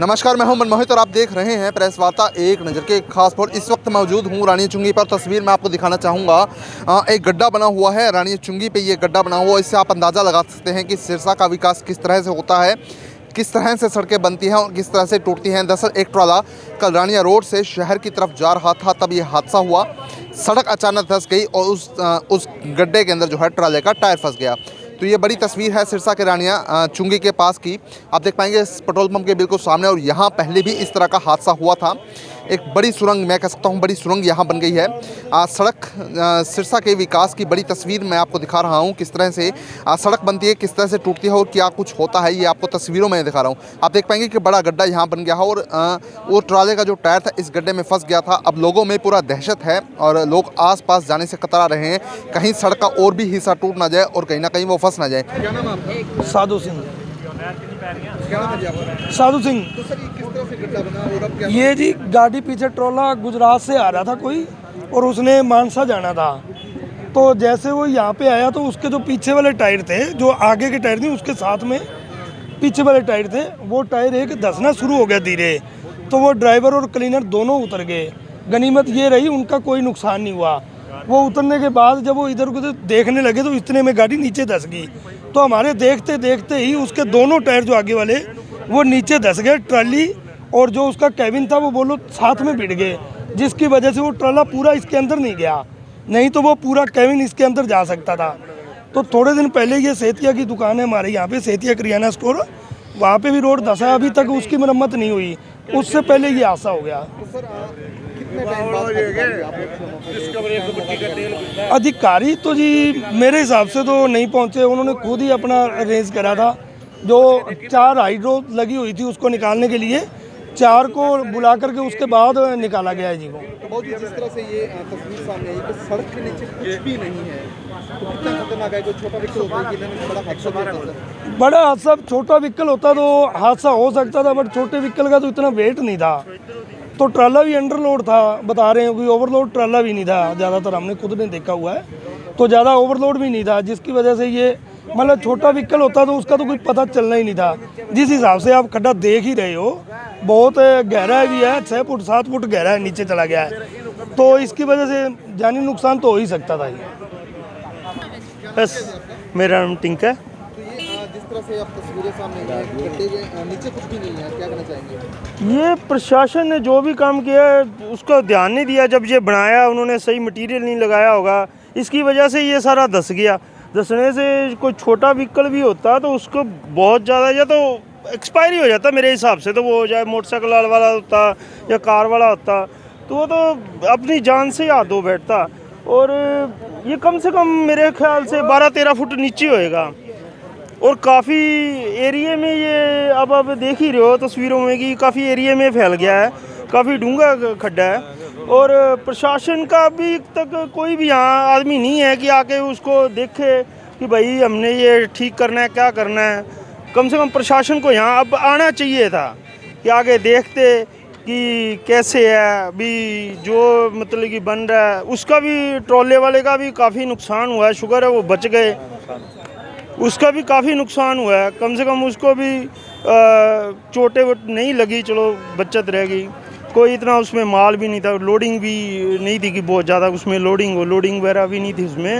नमस्कार, मैं हूं मनमोहित और आप देख रहे हैं प्रेस वार्ता एक नज़र के खास पर। इस वक्त मौजूद हूं रानी चुंगी पर। तस्वीर में आपको दिखाना चाहूँगा, एक गड्ढा बना हुआ है रानी चुंगी पे। ये गड्ढा बना हुआ है, इससे आप अंदाज़ा लगा सकते हैं कि सिरसा का विकास किस तरह से होता है, किस तरह से सड़कें बनती हैं और किस तरह से टूटती हैं। दरअसल एक ट्राला कल रानिया रोड से शहर की तरफ जा रहा था, तब ये हादसा हुआ। सड़क अचानक धंस गई और उस गड्ढे के अंदर जो है ट्राले का टायर फंस गया। तो ये बड़ी तस्वीर है सिरसा के रानिया चुंगी के पास की। आप देख पाएंगे इस पेट्रोल पंप के बिल्कुल सामने, और यहाँ पहले भी इस तरह का हादसा हुआ था। एक बड़ी सुरंग, मैं कह सकता हूँ बड़ी सुरंग यहाँ बन गई है। सड़क सिरसा के विकास की बड़ी तस्वीर मैं आपको दिखा रहा हूँ, किस तरह से सड़क बनती है, किस तरह से टूटती है और क्या कुछ होता है, ये आपको तस्वीरों में दिखा रहा हूँ। आप देख पाएंगे कि बड़ा गड्ढा यहाँ बन गया है और वो ट्राले का जो टायर था इस गड्ढे में फंस गया था। अब लोगों में पूरा दहशत है और लोग आस-पास जाने से कतरा रहे हैं, कहीं सड़क का और भी हिस्सा टूट ना जाए और कहीं ना कहीं वो फंस ना जाए। क्या नाम है आपका? साधु सिंह। क्या नाम है आपका? साधु सिंह। तो सर ये किस तरह से गड्ढा बना और अब क्या? ये जी गाड़ी पीछे ट्रोला गुजरात से आ रहा था कोई, और उसने मानसा जाना था। तो जैसे वो यहाँ पे आया तो उसके जो पीछे वाले टायर थे, जो आगे के टायर थे उसके साथ में पीछे वाले टायर थे, वो टायर एक धंसना शुरू हो गया धीरे। तो वो ड्राइवर और क्लीनर दोनों उतर गए। गनीमत ये रही उनका कोई नुकसान नहीं हुआ। वो उतरने के बाद जब वो इधर उधर देखने लगे तो इतने में गाड़ी नीचे धंस गई। तो हमारे देखते देखते ही उसके दोनों टायर जो आगे वाले वो नीचे धंस गए। ट्राली और जो उसका कैबिन था वो बोलो साथ में भिड़ गए, जिसकी वजह से वो ट्राला पूरा इसके अंदर नहीं गया, नहीं तो वो पूरा कैबिन इसके अंदर जा सकता था। तो थोड़े दिन पहले ये सेतिया की दुकान है हमारे यहाँ पे, सेतिया करियाना स्टोर, वहाँ पे भी रोड धंसा, अभी तक उसकी मरम्मत नहीं हुई। उससे पहले ये हादसा हो गया। अधिकारी तो जी मेरे हिसाब से तो नहीं पहुंचे, उन्होंने खुद ही अपना अरेंज करा था। जो 4 हाइड्रो लगी हुई थी उसको निकालने के लिए 4 को बुला करके उसके बाद निकाला गया है जी को। तो बहुत जिस तरह से ये तस्वीर सामने आई कि सड़क के नीचे कुछ भी नहीं है, तो कितना खतरनाक है। कोई छोटा व्हीकल होता है कि नहीं, बड़ा हादसा भी होता है। बड़ा हादसा, छोटा व्हीकल होता तो हादसा हो सकता था, बट छोटे व्हीकल का तो इतना वेट नहीं था। तो ट्राला भी अंडरलोड था, बता रहे हैं, कोई ओवरलोड ट्राला भी नहीं था। ज़्यादातर हमने खुद ने देखा हुआ है, तो ज़्यादा ओवरलोड भी नहीं था, जिसकी वजह से ये मतलब छोटा व्हीकल होता तो उसका तो कुछ पता चलना ही नहीं था। जिस हिसाब से आप खड्डा देख ही रहे हो, बहुत गहरा भी है, 6 फुट 7 फुट गहरा है, नीचे चला गया है। तो इसकी वजह से जानी नुकसान तो हो ही सकता था ये। बस मेरा नाम टिंक है। तो ये जिस तरह से आप तस्वीरें सामने आई हैं, गड्ढे के नीचे कुछ भी नहीं है, क्या कहना चाहेंगे? ये प्रशासन ने जो भी काम किया है उसका ध्यान नहीं दिया। जब ये बनाया उन्होंने सही मटेरियल नहीं लगाया होगा, इसकी वजह से ये सारा धंस गया। धंसने से कोई छोटा व्हीकल भी होता तो उसको बहुत ज़्यादा या तो एक्सपायरी हो जाता मेरे हिसाब से, तो वो चाहे मोटरसाइकिल वाला होता या कार वाला होता तो वो तो अपनी जान से हाथ धो बैठता। और ये कम से कम मेरे ख्याल से 12-13 फुट नीचे होएगा, और काफ़ी एरिया में ये अब देख ही रहे हो तस्वीरों में कि काफ़ी एरिया में फैल गया है, काफ़ी डूंगा खड्डा है। और प्रशासन का अभी तक कोई भी यहाँ आदमी नहीं है कि आके उसको देखे कि भाई हमने ये ठीक करना है, क्या करना है। कम से कम प्रशासन को यहाँ अब आना चाहिए था कि आगे देखते कि कैसे है अभी जो मतलब कि बन रहा है। उसका भी ट्रॉले वाले का भी काफ़ी नुकसान हुआ है, शुक्र है वो बच गए, उसका भी काफ़ी नुकसान हुआ है। कम से कम उसको भी चोटें वोट नहीं लगी, चलो बचत रह गई। कोई इतना उसमें माल भी नहीं था, लोडिंग भी नहीं थी कि बहुत ज़्यादा उसमें लोडिंग वगैरह भी नहीं थी उसमें।